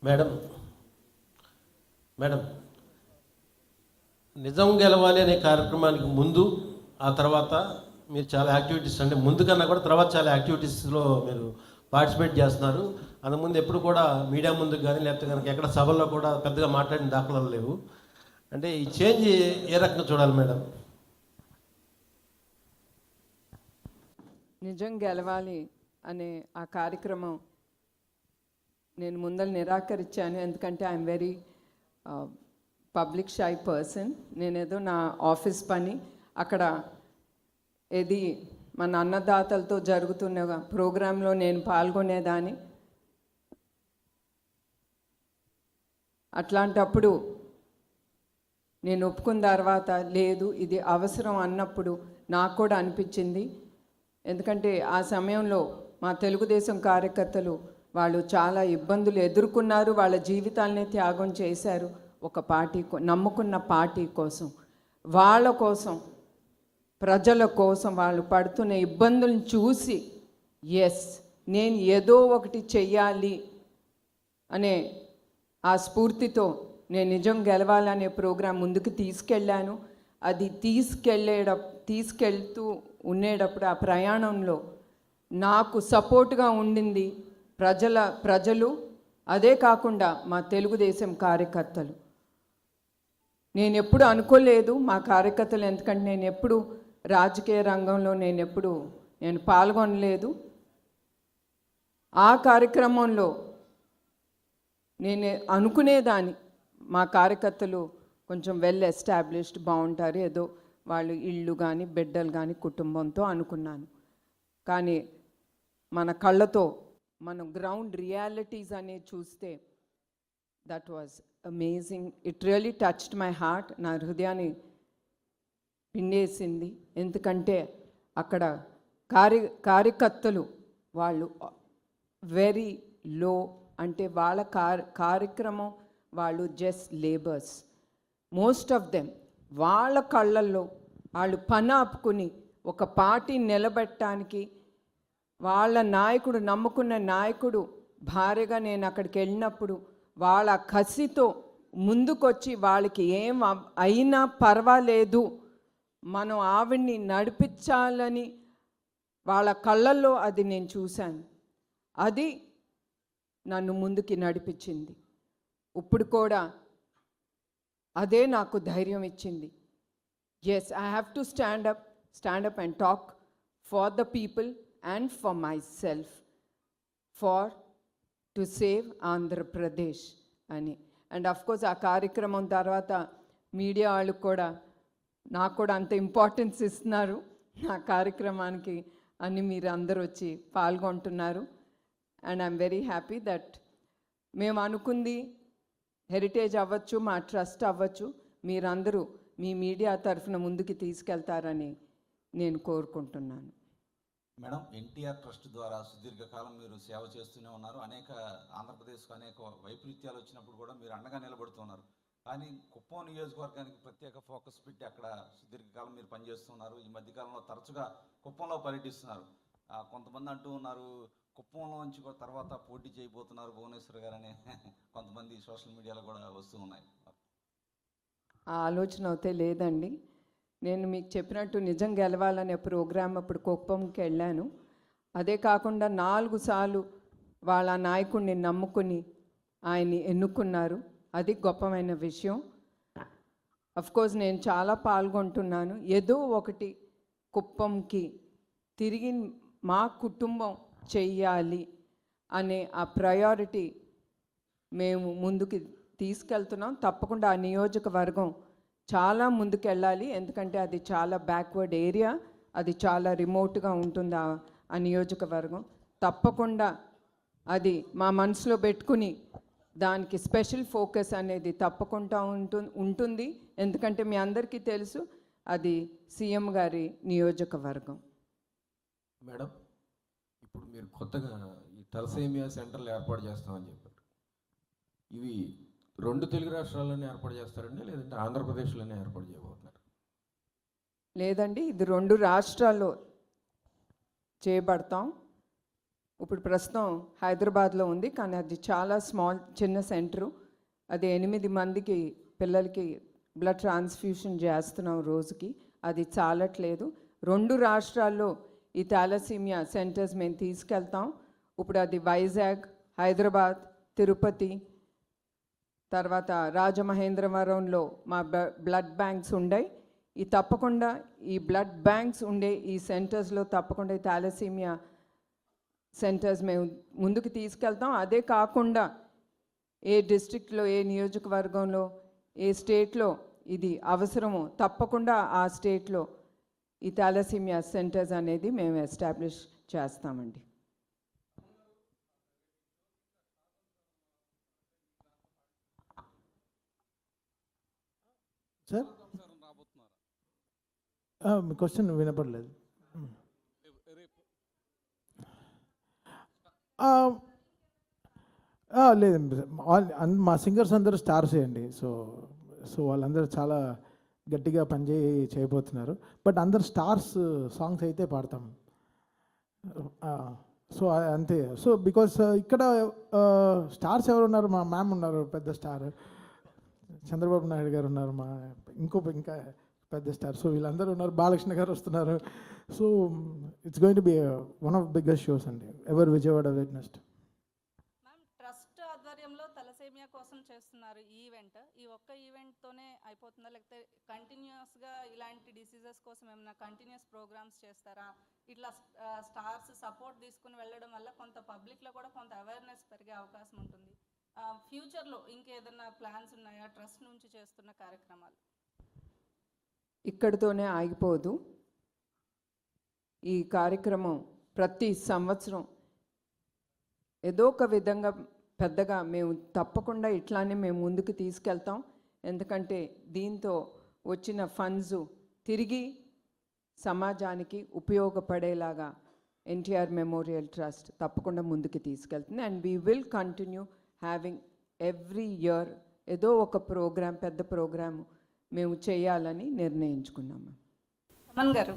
Madam madam నిజం గెలవాలి అనే కార్యక్రమానికి ముందు ఆ తర్వాత మీరు చాలా యాక్టివిటీస్, అంటే ముందు కన్నా కూడా తర్వాత చాలా యాక్టివిటీస్లో మీరు పార్టిసిపేట్ చేస్తున్నారు. అంతకుముందు ఎప్పుడు కూడా మీడియా ముందుకు కానీ లేకపోతే కనుక ఎక్కడ సభల్లో కూడా పెద్దగా మాట్లాడిన దాఖలాలు లేవు. అంటే ఈ చేంజ్ ఏ రకంగా చూడాలి మేడం? నిజం గెలవాలి అనే ఆ కార్యక్రమం నేను ముందర నిరాకరించాను. ఎందుకంటే I'm very public shy person. నేనేదో నా ఆఫీస్ పని అక్కడ ఏది మన అన్నదాతలతో జరుగుతున్న ప్రోగ్రాంలో నేను పాల్గొనేదాన్ని. అట్లాంటప్పుడు నేను ఒప్పుకున్న తర్వాత లేదు ఇది అవసరం అన్నప్పుడు నాకు కూడా అనిపించింది. ఎందుకంటే ఆ సమయంలో మా తెలుగుదేశం కార్యకర్తలు వాళ్ళు చాలా ఇబ్బందులు ఎదుర్కొన్నారు, వాళ్ళ జీవితాలనే త్యాగం చేశారు ఒక పార్టీ, నమ్ముకున్న పార్టీ కోసం, వాళ్ళ కోసం, ప్రజల కోసం వాళ్ళు పడుతున్న ఇబ్బందులను చూసి నేను ఏదో ఒకటి చెయ్యాలి అనే ఆ స్ఫూర్తితో నేను నిజం గెలవాలనే ప్రోగ్రాం ముందుకు తీసుకెళ్ళాను. అది తీసుకెళ్తూ ఉండేటప్పుడు ఆ ప్రయాణంలో నాకు సపోర్ట్గా ఉండింది ప్రజలు, అదే కాకుండా మా తెలుగుదేశం కార్యకర్తలు. నేను ఎప్పుడు అనుకోలేదు మా కార్యకర్తలు, ఎందుకంటే నేను ఎప్పుడు రాజకీయ రంగంలో నేను పాల్గొనలేదు. ఆ కార్యక్రమంలో నేను అనుకునేదాన్ని మా కార్యకర్తలు కొంచెం వెల్ ఎస్టాబ్లిష్డ్, బాగుంటారు, ఏదో వాళ్ళు ఇళ్ళు కానీ బిడ్డలు కానీ కుటుంబంతో అనుకున్నాను. కానీ మన కళ్ళతో మనం గ్రౌండ్ రియాలిటీస్ అనేది చూస్తే that was amazing. It really touched my heart. నా హృదయాన్ని పిండేసింది. ఎందుకంటే అక్కడ కార్యకర్తలు వాళ్ళు వెరీ లో, అంటే వాళ్ళ కార్యక్రమం వాళ్ళు just labours, most of them. వాళ్ళ కళ్ళల్లో వాళ్ళు పని ఆపుకుని ఒక పార్టీ నిలబెట్టడానికి, వాళ్ళ నాయకుడు, నమ్ముకున్న నాయకుడు భార్యగా నేను అక్కడికి వెళ్ళినప్పుడు వాళ్ళ కసితో ముందుకొచ్చి వాళ్ళకి ఏం అయినా పర్వాలేదు మనం ఆవిడ్ని నడిపించాలని వాళ్ళ కళ్ళల్లో అది నేను చూశాను. అది నన్ను ముందుకి నడిపించింది. ఇప్పుడు కూడా అదే నాకు ధైర్యం ఇచ్చింది. I have to stand up and talk for the people and for myself, to save Andhra Pradesh అని. అండ్ అఫ్ కోర్స్ ఆ కార్యక్రమం తర్వాత మీడియా వాళ్ళు కూడా నాకు కూడా అంత ఇంపార్టెన్స్ ఇస్తున్నారు నా కార్యక్రమానికి అని. మీరు అందరూ వచ్చి పాల్గొంటున్నారు. And I'm very happy that మేము అనుకుంది హెరిటేజ్ అవ్వచ్చు, మా ట్రస్ట్ అవ్వచ్చు, మీరందరూ మీ మీడియా తరఫున ముందుకు తీసుకెళ్తారని నేను కోరుకుంటున్నాను. మేడం, ఎన్టీఆర్ ట్రస్ట్ ద్వారా సుదీర్ఘకాలం మీరు సేవ చేస్తూనే ఉన్నారు. ఆంధ్రప్రదేశ్కు అనేక వైపరీత్యాలు వచ్చినప్పుడు కూడా మీరు అండగా నిలబడుతున్నారు. కానీ కుప్పం నియోజకవర్గానికి ప్రత్యేక ఫోకస్ పెట్టి అక్కడ సుదీర్ఘకాలం మీరు పనిచేస్తున్నారు. ఈ మధ్యకాలంలో తరచుగా కుప్పంలో పర్యటిస్తున్నారు. కొంతమంది అంటూ ఉన్నారు కుప్పంలో నుంచి తర్వాత పోటీ చేయబోతున్నారు భువనేశ్వర్ గారు అని కొంతమంది సోషల్ మీడియాలో కూడా వస్తూ ఉన్నాయి. ఆ ఆలోచన అయితే లేదండి. నేను మీకు చెప్పినట్టు నిజం గెలవాలనే ప్రోగ్రాం అప్పుడు కుప్పంకి వెళ్ళాను. అదే కాకుండా 4 సార్లు వాళ్ళ నాయకుడిని నమ్ముకుని ఆయన్ని ఎన్నుకున్నారు. అది గొప్పమైన విషయం. అఫ్కోర్స్ నేను చాలా పాల్గొంటున్నాను. ఏదో ఒకటి కుప్పంకి తిరిగి మా కుటుంబం చెయ్యాలి అనే ఆ ప్రయారిటీ మేము ముందుకు తీసుకెళ్తున్నాం. తప్పకుండా ఆ నియోజకవర్గం చాలా ముందుకెళ్ళాలి. ఎందుకంటే అది చాలా బ్యాక్వర్డ్ ఏరియా, అది చాలా రిమోట్గా ఉంటుంది ఆ నియోజకవర్గం. తప్పకుండా అది మా మనసులో పెట్టుకుని దానికి స్పెషల్ ఫోకస్ అనేది తప్పకుండా ఉంటుంది. ఎందుకంటే మీ అందరికీ తెలుసు అది సీఎం గారి నియోజకవర్గం. మేడం, ఇప్పుడు మీరు కొత్తగా ఈ తలసేమియా సెంటర్లు ఏర్పాటు చేస్తామని చెప్పారు. ఇవి 2 తెలుగు రాష్ట్రాల్లోనే ఏర్పాటు చేస్తారండి, లేదంటే ఆంధ్రప్రదేశ్లోనే ఏర్పాటు చేయబోతున్నారు? లేదండి, ఇది 2 రాష్ట్రాల్లో చేయబడతాం. ఇప్పుడు ప్రస్తుతం హైదరాబాద్లో ఉంది, కానీ అది చాలా చిన్న సెంటరు. అది 8 మందికి పిల్లలకి బ్లడ్ ట్రాన్స్ఫ్యూషన్ చేస్తున్నాం రోజుకి. అది చాలట్లేదు. 2 రాష్ట్రాల్లో ఈ థాలసీమియా సెంటర్స్ మేము తీసుకెళ్తాం. ఇప్పుడు అది వైజాగ్, హైదరాబాద్, తిరుపతి, తర్వాత రాజమహేంద్రవరంలో మా బ్లడ్ బ్యాంక్స్ ఉన్నాయి. తప్పకుండా ఈ బ్లడ్ బ్యాంక్స్ ఉండే ఈ సెంటర్స్లో తప్పకుండా ఈ థాలసీమియా సెంటర్స్ మేము ముందుకు తీసుకెళ్తాం. అదే కాకుండా ఏ డిస్ట్రిక్ట్లో, ఏ నియోజకవర్గంలో, ఏ స్టేట్లో ఇది అవసరమో తప్పకుండా ఆ స్టేట్లో ఈ థాలసీమియా సెంటర్స్ అనేది మేము ఎస్టాబ్లిష్ చేస్తామండి. సార్ మీ క్వశ్చన్ వినపడలేదు. లేదండి, మా సింగర్స్ అందరూ స్టార్సే అండి. సో వాళ్ళందరూ చాలా గట్టిగా చేయబోతున్నారు. బట్ అందరు స్టార్స్ సాంగ్స్ అయితే పాడతాం. సో అంతే. సో బికాస్ ఇక్కడ స్టార్స్ ఎవరు ఉన్నారు? మా మ్యామ్ ఉన్నారు, పెద్ద స్టార్. చంద్రబాబు నాయుడు గారు ఉన్నారు, ఇంకా పెద్ద స్టార్. సో వీళ్ళందరూ ఉన్నారు. బాలకృష్ణ గారు వస్తున్నారు. So it's going to be one of biggest shows అండి ever Vijayawada witnessed. Ma'am, trust ఆధ్వర్యంలో తలసేమియా కోసం చేస్తున్నారు ఈ ఈవెంట్. ఈ ఒక్క ఈవెంట్తోనే అయిపోతుందా, లేకపోతే కంటిన్యూస్గా ఇలాంటి డిసీజెస్ కోసం ఏమైనా కంటిన్యూస్ ప్రోగ్రామ్స్ చేస్తారా? ఇట్లా స్టార్స్ సపోర్ట్ తీసుకుని వెళ్ళడం వల్ల కొంత పబ్లిక్లో కూడా కొంత అవేర్నెస్ పెరిగే అవకాశం ఉంటుంది. ఫ్యూచర్లో ఇంకేదన్నా ప్లాన్స్ ఉన్నాయా ట్రస్ట్ నుంచి చేస్తున్న కార్యక్రమాలు? ఇక్కడితోనే ఆగిపోదు. ఈ కార్యక్రమం ప్రతి సంవత్సరం ఏదో ఒక విధంగా పెద్దగా మేము తప్పకుండా ఇట్లానే మేము ముందుకు తీసుకెళ్తాం. ఎందుకంటే దీంతో వచ్చిన ఫండ్స్ తిరిగి సమాజానికి ఉపయోగపడేలాగా ఎన్టీఆర్ మెమోరియల్ ట్రస్ట్ తప్పకుండా ముందుకు తీసుకెళ్తుంది. And we will continue having every year ఏదో ఒక ప్రోగ్రామ్, పెద్ద ప్రోగ్రాము మేము చేయాలని నిర్ణయించుకున్నాము. అమన్ గారు,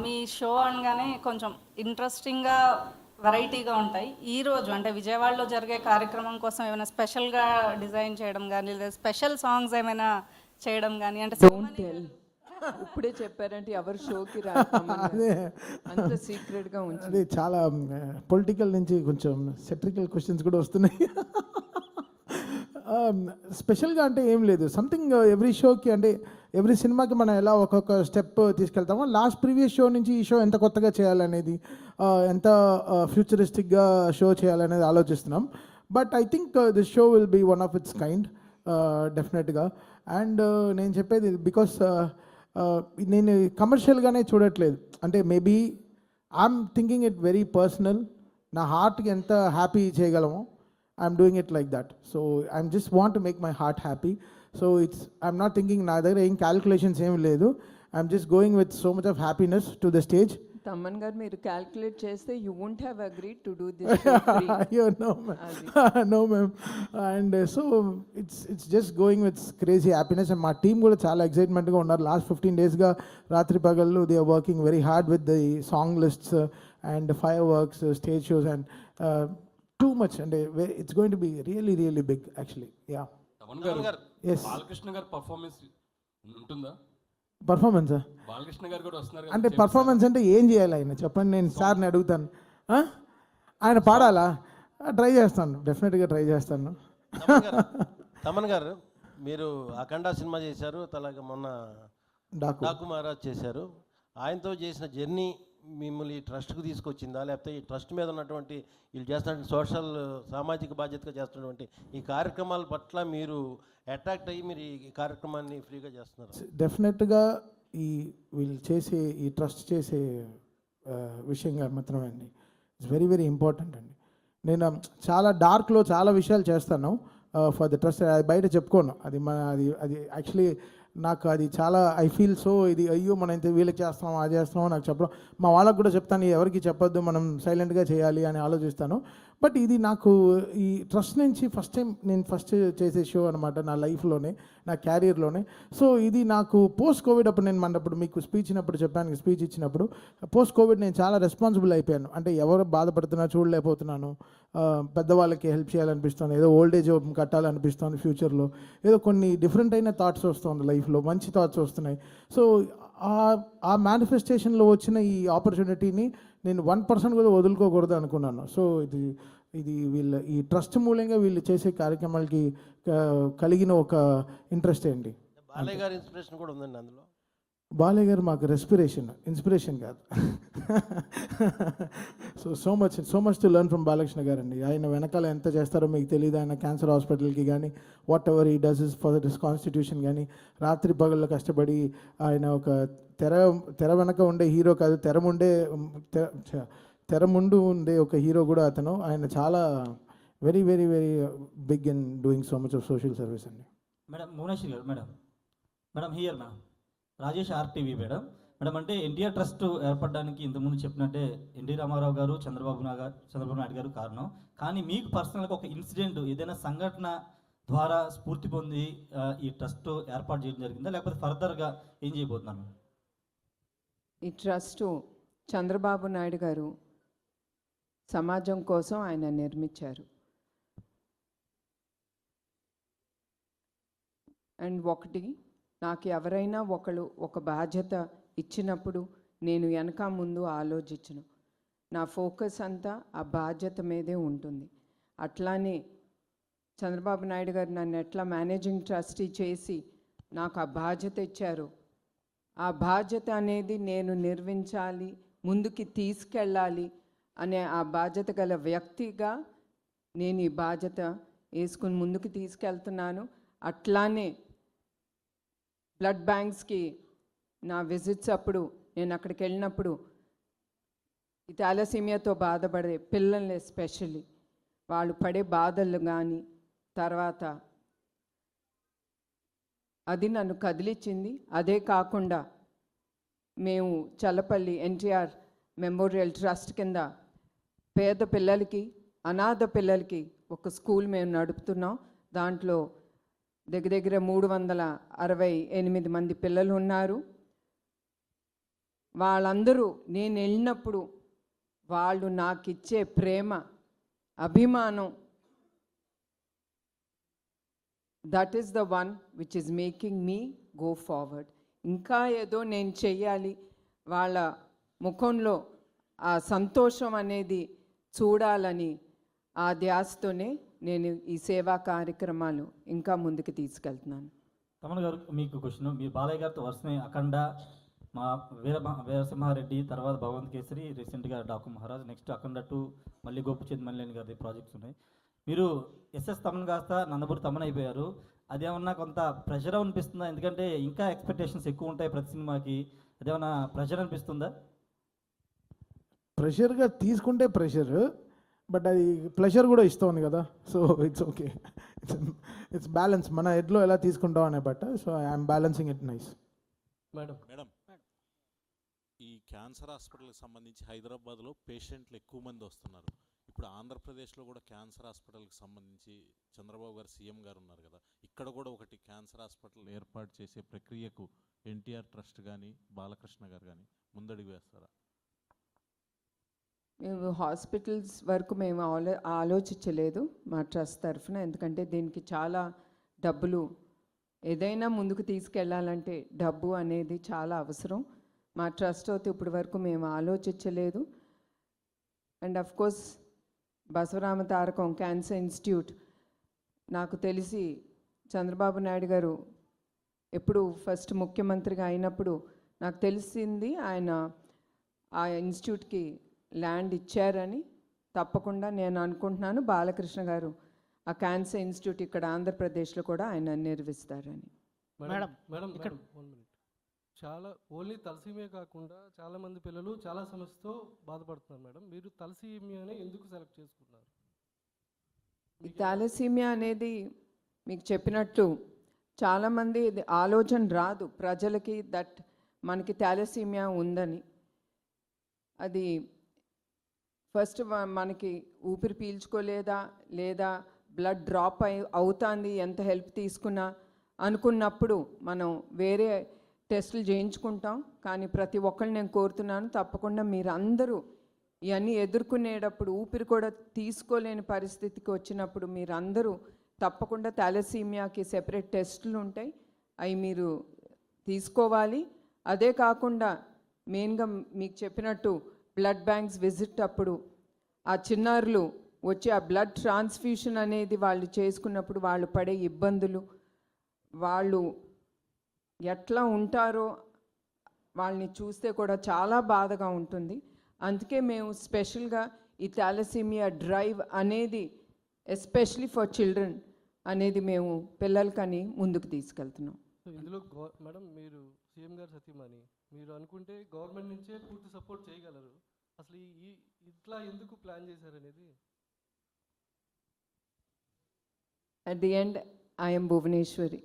మీ షో అనగానే కొంచెం ఇంట్రెస్టింగ్గా వెరైటీగా ఉంటాయి. ఈరోజు అంటే విజయవాడలో జరిగే కార్యక్రమం కోసం ఏమైనా స్పెషల్గా డిజైన్ చేయడం కానీ, లేదా స్పెషల్ సాంగ్స్ ఏమైనా చేయడం కానీ, అంటే డోంట్ టెల్. ఇప్పుడే చెప్పారంటే ఎవరు షోకి రాదే, అంత సీక్రెట్గా ఉంచి. అది చాలా పొలిటికల్ నుంచి కొంచెం సెట్రికల్ క్వశ్చన్స్ కూడా వస్తున్నాయి. స్పెషల్గా అంటే ఏం లేదు. సంథింగ్ ఎవ్రీ షోకి, అంటే ఎవ్రీ సినిమాకి మనం ఎలా ఒక్కొక్క స్టెప్ తీసుకెళ్తామో, లాస్ట్ ప్రీవియస్ షో నుంచి ఈ షో ఎంత కొత్తగా చేయాలనేది, ఎంత ఫ్యూచరిస్టిక్గా షో చేయాలనేది ఆలోచిస్తున్నాం. But I think this show will be one of its kind డెఫినెట్గా. అండ్ నేను చెప్పేది బికాస్ నేను కమర్షియల్గానే చూడట్లేదు. అంటే maybe I'm thinking it very personal. నా హార్ట్కి ఎంత హ్యాపీ చేయగలమో I'm doing it like that. So I just want to make my heart happy. So I'm not thinking నా దగ్గర ఏం క్యాల్కులేషన్స్ ఏమి లేదు. I'm just going with so much of happiness to the stage. Thaman గారు, మీరు calculate చేస్తే you won't have agreed to do this. No ma'am. And so it's just going with crazy happiness. And మా team కూడా చాలా ఎక్సైట్మెంట్గా ఉన్నారు. Last 15 daysగా రాత్రి పగళ్ళు they are working very hard with the song lists and fireworks, stage shows and too much, and it's going to be really really big actually. Yeah. Yes. Balakrishna గారి performance ఉంటుందా? Performance Balakrishna గారు కూడా వస్తున్నారు అంటే పర్ఫార్మెన్స్ అంటే ఏం చేయాలి ఆయన చెప్పండి, నేను సార్ని అడుగుతాను. ఆయన పాడాలా? ట్రై చేస్తాను, డెఫినెట్గా ట్రై చేస్తాను. తమన్ గారు, మీరు అఖండ సినిమా చేశారు, అలాగే మొన్న డాకు మహారాజ్ చేశారు. ఆయనతో చేసిన జర్నీ మిమ్మల్ని ఈ ట్రస్ట్కు తీసుకొచ్చిందా, లేకపోతే ఈ ట్రస్ట్ మీద ఉన్నటువంటి వీళ్ళు చేస్తున్నటువంటి సోషల్ సామాజిక బాధ్యతగా చేస్తున్నటువంటి ఈ కార్యక్రమాల పట్ల మీరు అట్రాక్ట్ అయ్యి మీరు ఈ కార్యక్రమాన్ని ఫ్రీగా చేస్తున్నారు? డెఫినెట్గా వీళ్ళు చేసే ఈ ట్రస్ట్ చేసే విషయంగా మాత్రమే అండి. ఇట్స్ వెరీ వెరీ ఇంపార్టెంట్ అండి. నేను చాలా డార్క్లో చాలా విషయాలు చేస్తాను ఫర్ ద ట్రస్ట్. అది బయట చెప్పుకోను. అది యాక్చువల్లీ నాకు అది చాలా ఐ ఫీల్ సో ఇది అయ్యో మనం ఇంత వీళ్ళకి చేస్తాం అది చేస్తామో నాకు చెప్పడం, మా వాళ్ళకు కూడా చెప్తాను ఎవరికి చెప్పొద్దు, మనం సైలెంట్గా చేయాలి అని ఆలోచిస్తాను. బట్ ఇది నాకు ఈ ట్రస్ట్ నుంచి ఫస్ట్ టైం నేను చేసే షో అనమాట నా లైఫ్లోనే, నా క్యారియర్లోనే. సో ఇది నాకు పోస్ట్ కోవిడ్ అప్పుడు నేను మనప్పుడు మీకు స్పీచ్ ఇచ్చినప్పుడు పోస్ట్ కోవిడ్ నేను చాలా రెస్పాన్సిబుల్ అయిపోయాను. అంటే ఎవరు బాధపడుతున్నా చూడలేకపోతున్నాను, పెద్దవాళ్ళకి హెల్ప్ చేయాలనిపిస్తుంది, ఏదో ఓల్డ్ ఏజ్ హోమ్ కట్టాలనిపిస్తుంది ఫ్యూచర్లో, ఏదో కొన్ని డిఫరెంట్ అయిన థాట్స్ వస్తుంది లైఫ్లో, మంచి థాట్స్ వస్తున్నాయి. సో ఆ మేనిఫెస్టేషన్లో వచ్చిన ఈ ఆపర్చునిటీని నేను 1% కూడా వదులుకోకూడదు అనుకున్నాను. సో ఇది ఈ ట్రస్ట్ మూలంగా వీళ్ళు చేసే కార్యక్రమాలకి కలిగిన ఒక ఇంట్రెస్ట్ అండి. బాలయ్య గారి ఇన్స్పిరేషన్ కూడా ఉందండి అందులో. బాలయ్య గారు మాకు ఇన్స్పిరేషన్ కాదు. So much to learn from Balakrishna గారు అండి. ఆయన వెనకాల ఎంత చేస్తారో మీకు తెలియదు. ఆయన క్యాన్సర్ హాస్పిటల్కి కానీ what ever he does is for this constitution కానీ రాత్రి పగళ్ళు కష్టపడి ఆయన ఒక తెర వెనక ఉండే హీరో కాదు, తెర ముందు ఉండే ఒక హీరో కూడా అతను. ఆయన చాలా very very very big in doing so much of social service అండి. మేడం భువనేశ్వరి గారు, madam here madam Rajesh RTV madam. అంటే ఎన్టీఆర్ ట్రస్ట్ ఏర్పడడానికి ఇంతకుముందు చెప్పినట్టే ఎన్టీ రామారావు గారు, చంద్రబాబు నాయుడు గారు కారణం. కానీ మీకు పర్సనల్గా ఒక ఇన్సిడెంట్, ఏదైనా సంఘటన ద్వారా స్ఫూర్తి పొంది ఈ ట్రస్ట్ ఏర్పాటు చేయడం జరిగిందా, లేకపోతే ఫర్దర్గా ఏం చేయబోతున్నాను? ఈ ట్రస్టు చంద్రబాబు నాయుడు గారు సమాజం కోసం ఆయన నిర్మించారు. అండ్ ఒకటి, నాకు ఎవరైనా ఒక బాధ్యత ఇచ్చినప్పుడు నేను వెనక ముందు ఆలోచించను. నా ఫోకస్ అంతా ఆ బాధ్యత మీదే ఉంటుంది. అట్లానే చంద్రబాబు నాయుడు గారు నన్ను ఎట్లా మేనేజింగ్ ట్రస్టీ చేసి నాకు ఆ బాధ్యత ఇచ్చారు, ఆ బాధ్యత అనేది నేను నిర్వహించాలి, ముందుకి తీసుకెళ్ళాలి అనే ఆ బాధ్యత గల వ్యక్తిగా నేను ఈ బాధ్యత వేసుకుని ముందుకు తీసుకెళ్తున్నాను. అట్లానే బ్లడ్ బ్యాంక్స్కి నా విజిట్స్ అప్పుడు నేను అక్కడికి వెళ్ళినప్పుడు ఈ థాలసీమియాతో బాధపడే పిల్లల్ని ఎస్పెషల్లీ వాళ్ళు పడే బాధలు కానీ తర్వాత అది నన్ను కదిలించింది. అదే కాకుండా మేము చల్లపల్లి ఎన్టీఆర్ మెమోరియల్ ట్రస్ట్ కింద పేద పిల్లలకి, అనాథ పిల్లలకి ఒక స్కూల్ మేము నడుపుతున్నాం. దాంట్లో దగ్గర 368 మంది పిల్లలు ఉన్నారు. వాళ్ళందరూ నేను వెళ్ళినప్పుడు వాళ్ళు నాకు ఇచ్చే ప్రేమ, అభిమానం, that is the one which is making me go forward. ఇంకా ఏదో నేను చెయ్యాలి, వాళ్ళ ముఖంలో ఆ సంతోషం అనేది చూడాలని ఆ ధ్యాసతోనే నేను ఈ సేవా కార్యక్రమాలు ఇంకా ముందుకు తీసుకెళ్తున్నాను. తమన్ గారు, మీకు క్వశ్చన్. మీరు బాలయ్య గారితో వరుసనే అఖండ, మా వీరసింహారెడ్డి, తర్వాత భగవంత్ కేసరి, రీసెంట్గా డాకు మహారాజ్, నెక్స్ట్ అఖండ 2, మళ్ళీ గోపిచంద్ మల్లేని గారి ప్రాజెక్ట్స్ ఉన్నాయి. మీరు ఎస్ఎస్ తమన్ కాస్త నందమూరి తమన్ అయిపోయారు. అదేమన్నా కొంత ప్రెషర్ అనిపిస్తుందా? ఎందుకంటే ఇంకా ఎక్స్పెక్టేషన్స్ ఎక్కువ ఉంటాయి ప్రతి సినిమాకి. అదేమన్నా ప్రెషర్ అనిపిస్తుందా? ప్రెషర్గా తీసుకుంటే ప్రెషర్, బట్ అది ప్లెజర్ కూడా ఇస్తుంది కదా. So it's okay, it's balance. మన హెడ్లో ఎలా తీసుకుంటాం అనే బట్ట. So I'm balancing it nice. Madam ఈ క్యాన్సర్ హాస్పిటల్కి సంబంధించి హైదరాబాద్లో పేషెంట్లు ఎక్కువ మంది వస్తున్నారు. ఇప్పుడు ఆంధ్రప్రదేశ్లో కూడా క్యాన్సర్ హాస్పిటల్కి సంబంధించి చంద్రబాబు గారు సీఎం గారు ఉన్నారు కదా, ఇక్కడ కూడా ఒకటి క్యాన్సర్ హాస్పిటల్ ఏర్పాటు చేసే ప్రక్రియకు ఎన్టీఆర్ ట్రస్ట్ కానీ బాలకృష్ణ గారు కానీ ముందడుగు వేస్తారా? మేము హాస్పిటల్స్ వరకు మేము ఆలోచించలేదు మా ట్రస్ట్ తరఫున. ఎందుకంటే దీనికి చాలా డబ్బులు, ఏదైనా ముందుకు తీసుకెళ్ళాలంటే డబ్బు అనేది చాలా అవసరం. మా ట్రస్ట్ అయితే ఇప్పటి వరకు మేము ఆలోచించలేదు. And of course బసవరామ Tarakam cancer institute, నాకు తెలిసి చంద్రబాబు నాయుడు గారు ఎప్పుడు ఫస్ట్ ముఖ్యమంత్రిగా అయినప్పుడు నాకు తెలిసింది ఆయన ఆ ఇన్స్టిట్యూట్కి ల్యాండ్ ఇచ్చారని. తప్పకుండా నేను అనుకుంటున్నాను బాలకృష్ణ గారు ఆ క్యాన్సర్ ఇన్స్టిట్యూట్ ఇక్కడ ఆంధ్రప్రదేశ్లో కూడా ఆయన నిర్వహిస్తారని. మేడం ఇక్కడ 1 minute. చాలా ఓన్లీ తలసీమియా కాకుండా చాలామంది పిల్లలు చాలా సమస్యతో బాధపడుతున్నారు మేడం. మీరు తలసీమియాని ఎందుకు సెలెక్ట్ చేసుకున్నారు? ఈ థాలసీమియా అనేది మీకు చెప్పినట్టు చాలామంది ఇది ఆలోచన రాదు ప్రజలకి, దట్ మనకి థాలసీమియా ఉందని. అది ఫస్ట్ మనకి ఊపిరి పీల్చుకోలేదా లేదా బ్లడ్ డ్రాప్ అవుతుంది ఎంత హెల్ప్ తీసుకున్నా అనుకున్నప్పుడు మనం వేరే టెస్టులు చేయించుకుంటాం. కానీ ప్రతి ఒక్కళ్ళు నేను కోరుతున్నాను, తప్పకుండా మీరందరూ ఇవన్నీ ఎదుర్కొనేటప్పుడు ఊపిరి కూడా తీసుకోలేని పరిస్థితికి వచ్చినప్పుడు మీరందరూ తప్పకుండా థాలసీమియాకి సెపరేట్ టెస్టులు ఉంటాయి, అవి మీరు తీసుకోవాలి. అదే కాకుండా మెయిన్గా మీకు చెప్పినట్టు బ్లడ్ బ్యాంక్స్ విజిట్ అప్పుడు ఆ చిన్నారులు వచ్చి ఆ బ్లడ్ ట్రాన్స్ఫ్యూషన్ అనేది వాళ్ళు చేసుకున్నప్పుడు వాళ్ళు పడే ఇబ్బందులు, వాళ్ళు ఎట్లా ఉంటారో వాళ్ళని చూస్తే కూడా చాలా బాధగా ఉంటుంది. అందుకే మేము స్పెషల్గా ఈ థాలసీమియా డ్రైవ్ అనేది ఎస్పెషలీ ఫర్ చిల్డ్రన్ అనేది మేము పిల్లలకని ముందుకు తీసుకెళ్తున్నాం. సో ఇందులో మేడం మీరు సీఎం గారు సతీమణి, మీరు అనుకుంటే గవర్నమెంట్ నుంచే పూర్తి సపోర్ట్ చేయగలరు. అసలు ఈ ఇట్లా ఎందుకు ప్లాన్ చేశారనేది. At the end I'm Bhuvaneshwari.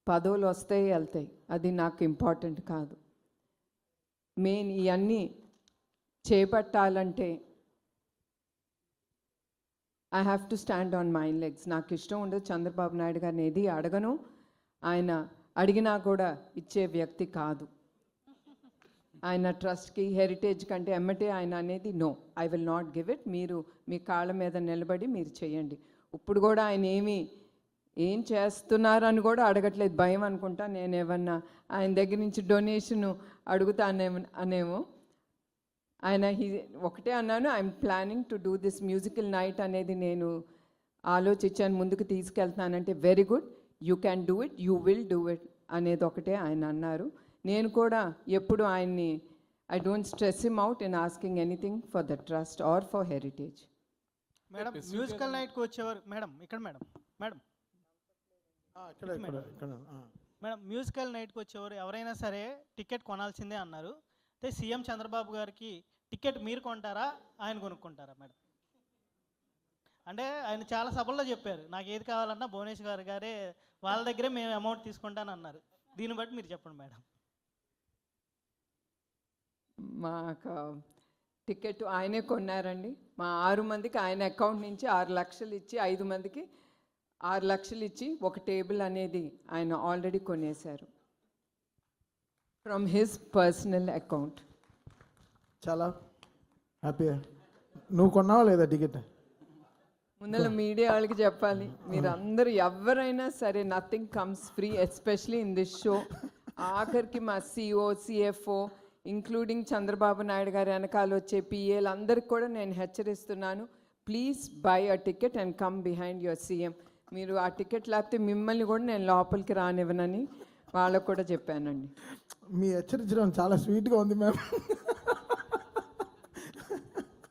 పదవులు వస్తాయి వెళ్తాయి, అది నాకు ఇంపార్టెంట్ కాదు. మెయిన్ ఇవన్నీ చేపట్టాలంటే I have to stand on my legs. నాకు ఇష్టం ఉండదు చంద్రబాబు నాయుడు గారిని ఏది అడగను, ఆయన అడిగినా కూడా ఇచ్చే వ్యక్తి కాదు. ఆయన ట్రస్ట్కి హెరిటేజ్ కంటే ఎమ్మటే ఆయన అనేది no, I will not give it. మీరు మీ కాళ్ళ మీద నిలబడి మీరు చేయండి. ఇప్పుడు కూడా ఆయన ఏం చేస్తున్నారని కూడా అడగట్లేదు, భయం అనుకుంటా. నేను ఏమన్నా ఆయన దగ్గర నుంచి డొనేషన్ అడుగుతానేమో. ఆయన ఒకటే అన్నాను, I'm planning to do this musical night అనేది నేను ఆలోచించాను, ముందుకు తీసుకెళ్తానంటే very good, you can do it, you will do it అనేది ఒకటే ఆయన అన్నారు. నేను కూడా ఎప్పుడు ఆయన్ని I don't stress him out in asking anything for the trust or for heritage. Madam musical నైట్కి వచ్చేవారు మేడం ఇక్కడ మేడం మేడం మేడం మ్యూజికల్ నైట్కి వచ్చేవారు ఎవరైనా సరే టికెట్ కొనాల్సిందే అన్నారు. అయితే సీఎం చంద్రబాబు గారికి టికెట్ మీరు కొంటారా ఆయన కొనుక్కుంటారా మేడం? అంటే ఆయన చాలా సభల్లో చెప్పారు, నాకు ఏది కావాలన్నా భువనేశ్వర్ గారే వాళ్ళ దగ్గరే మేము అమౌంట్ తీసుకుంటానన్నారు. దీన్ని బట్టి మీరు చెప్పండి మేడం. మాకు టికెట్ ఆయనే కొన్నారండి. మా 6 మందికి ఆయన అకౌంట్ నుంచి 6 లక్షలు ఇచ్చి 5 మందికి 6 లక్షలు ఇచ్చి ఒక టేబుల్ అనేది ఆయన ఆల్రెడీ కొనేశారు ఫ్రమ్ హిస్ పర్సనల్ అకౌంట్. చాలా హ్యాపీ. నువ్వు కొన్నావా లేదా టికెట్? ముందర మీడియా వాళ్ళకి చెప్పాలి, మీరు అందరూ ఎవరైనా సరే nothing comes free, especially in this show. ఆఖరికి మా CEO CFO including Chandrababu Naidu గారి వెనకాల వచ్చే పిఏలు అందరికి కూడా నేను హెచ్చరిస్తున్నాను, please buy a ticket and come behind your CM. మీరు ఆ టికెట్ లేకపోతే మిమ్మల్ని కూడా నేను లోపలికి రానివ్వనని వాళ్ళకు కూడా చెప్పానండి. మీ హెచ్చరించడం చాలా స్వీట్గా ఉంది మ్యామ్.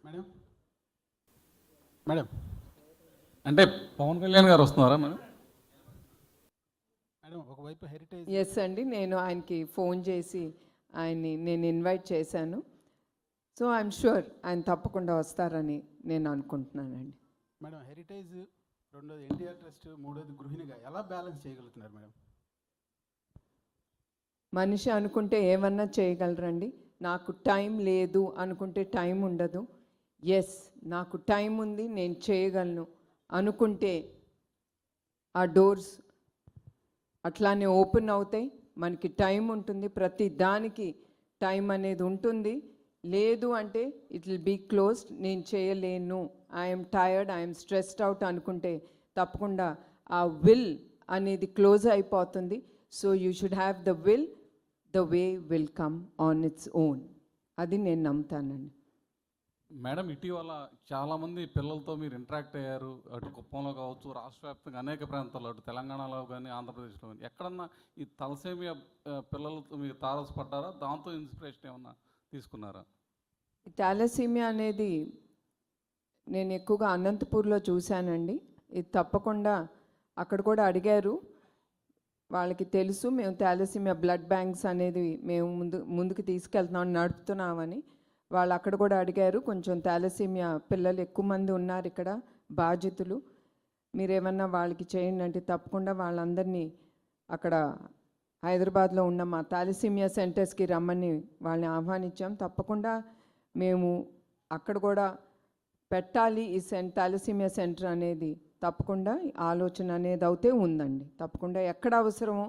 మేడం మేడం అంటే పవన్ కళ్యాణ్ గారు వస్తున్నారా మేడం? మేడం ఒకవైపు హెరిటేజ్. ఎస్ అండి, నేను ఆయనకి ఫోన్ చేసి ఆయన్ని నేను ఇన్వైట్ చేశాను. సో ఐఎమ్ షూర్ ఆయన తప్పకుండా వస్తారని నేను అనుకుంటున్నానండి. మేడం హెరిటేజ్, రెండోది ఎన్టీఆర్ ట్రస్ట్, మూడోది గృహిణిగా ఎలా బ్యాలెన్స్ చేయగలుగుతున్నారు మేడం? మనిషి అనుకుంటే ఏమన్నా చేయగలరండి. నాకు టైం లేదు అనుకుంటే టైం ఉండదు. ఎస్, నాకు టైం ఉంది, నేను చేయగలను అనుకుంటే ఆ డోర్స్ అట్లానే ఓపెన్ అవుతాయి. మనకి టైం ఉంటుంది, ప్రతి దానికి టైం అనేది ఉంటుంది. లేదు అంటే ఇట్ విల్ బీ క్లోజ్డ్, నేను చేయలేను, I'm tired, I'm stressed out అనుకుంటే తప్పకుండా ఆ విల్ అనేది క్లోజ్ అయిపోతుంది. So you should have the will, the way will come on its own. అది నేను నమ్ముతానండి. మేడం ఇటీవల చాలామంది పిల్లలతో మీరు ఇంటరాక్ట్ అయ్యారు, అటు కుప్పంలో కావచ్చు, రాష్ట్ర వ్యాప్తంగా అనేక ప్రాంతాల్లో, అటు తెలంగాణలో కానీ ఆంధ్రప్రదేశ్లో కానీ, ఎక్కడన్నా ఈ తలసేమియా పిల్లలతో మీరు తారసపడ్డారా? దాంతో ఇన్స్పిరేషన్ ఏమన్నా తీసుకున్నారా? థాలసీమియా అనేది నేను ఎక్కువగా అనంతపూర్లో చూశానండి. ఇది తప్పకుండా అక్కడ కూడా అడిగారు, వాళ్ళకి తెలుసు మేము థాలసీమియా బ్లడ్ బ్యాంక్స్ అనేది మేము ముందుకు తీసుకెళ్తున్నాం, నడుపుతున్నామని. వాళ్ళు అక్కడ కూడా అడిగారు, కొంచెం థాలసీమియా పిల్లలు ఎక్కువ మంది ఉన్నారు ఇక్కడ బాధితులు, మీరేమన్నా వాళ్ళకి చేయండి అంటే తప్పకుండా వాళ్ళందరినీ అక్కడ హైదరాబాద్లో ఉన్న మా థాలసీమియా సెంటర్స్కి రమ్మని వాళ్ళని ఆహ్వానించాం. తప్పకుండా మేము అక్కడ కూడా పెట్టాలి ఈ థాలసీమియా సెంటర్ అనేది తప్పకుండా ఆలోచన అనేది అయితే ఉందండి. తప్పకుండా ఎక్కడ అవసరమో,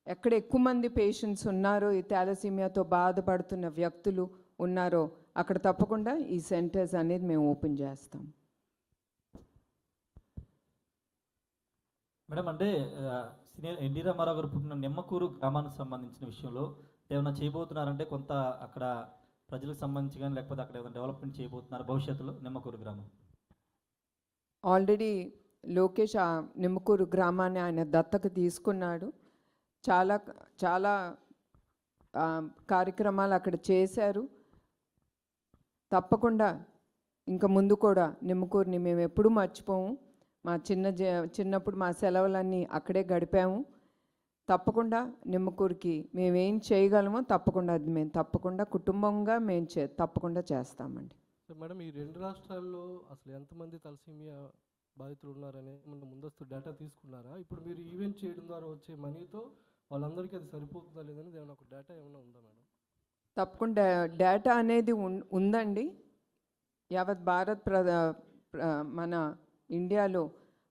ఎక్కడ ఎక్కువ మంది పేషెంట్స్ ఉన్నారో, ఈ థాలసీమియాతో బాధపడుతున్న వ్యక్తులు ఉన్నారో అక్కడ తప్పకుండా ఈ సెంటర్స్ అనేది మేము ఓపెన్ చేస్తాం. మేడం, అంటే సీనియర్ ఎన్టీ రామారావు గారు పుట్టిన నిమ్మకూరు గ్రామానికి సంబంధించిన విషయంలో ఏమైనా చేయబోతున్నారంటే కొంత అక్కడ ప్రజలకు సంబంధించి కానీ లేకపోతే అక్కడ ఏమైనా డెవలప్మెంట్ చేయబోతున్నారు భవిష్యత్తులో నిమ్మకూరు గ్రామం? ఆల్రెడీ లోకేష్ ఆ నిమ్మకూరు గ్రామాన్ని ఆయన దత్తత తీసుకున్నాడు. చాలా చాలా కార్యక్రమాలు అక్కడ చేశారు. తప్పకుండా ఇంకా ముందు కూడా నిమ్మకూరుని మేము ఎప్పుడూ మర్చిపోము. మా చిన్నప్పుడు మా సెలవులన్నీ అక్కడే గడిపాము. తప్పకుండా నిమ్మకూరుకి మేమేం చేయగలమో తప్పకుండా అది మేము తప్పకుండా కుటుంబంగా మేము తప్పకుండా చేస్తామండి. మేడం, ఈ 2 రాష్ట్రాల్లో అసలు ఎంతమంది తలసీమియా బాధితులు ఉన్నారనే ముందస్తు డేటా తీసుకున్నారా? ఇప్పుడు మీరు ఈవెంట్ చేయడం ద్వారా వచ్చే మనీతో వాళ్ళందరికీ అది సరిపోతుందా లేదని ఏమైనా ఒక డేటా ఏమైనా ఉందా మేడం? తప్పకుండా డేటా అనేది ఉందండి. యావత్ భారత్ మన ఇండియాలో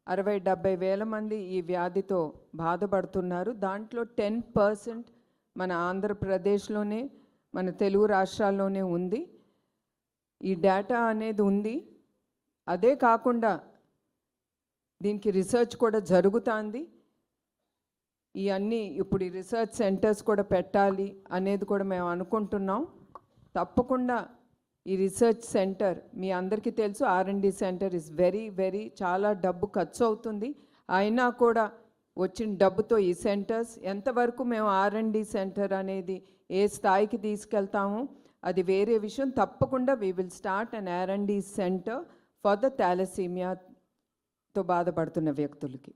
60-70 వేల మంది ఈ వ్యాధితో బాధపడుతున్నారు. దాంట్లో 10% మన ఆంధ్రప్రదేశ్లోనే, మన తెలుగు రాష్ట్రాల్లోనే ఉంది. ఈ డేటా అనేది ఉంది. అదే కాకుండా దీనికి రీసెర్చ్ కూడా జరుగుతుంది. ఇవన్నీ ఇప్పుడు ఈ రీసెర్చ్ సెంటర్స్ కూడా పెట్టాలి అనేది కూడా మేము అనుకుంటున్నాం. తప్పకుండా ఈ రీసెర్చ్ సెంటర్ మీ అందరికీ తెలుసు, R&D సెంటర్ ఇస్ వెరీ చాలా డబ్బు ఖర్చు అవుతుంది. అయినా కూడా వచ్చిన డబ్బుతో ఈ సెంటర్స్ ఎంతవరకు మేము R&D సెంటర్ అనేది ఏ స్థాయికి తీసుకెళ్తామో అది వేరే విషయం. తప్పకుండా we will start an R&D centre for the థాలసీమియాతో బాధపడుతున్న వ్యక్తులకి.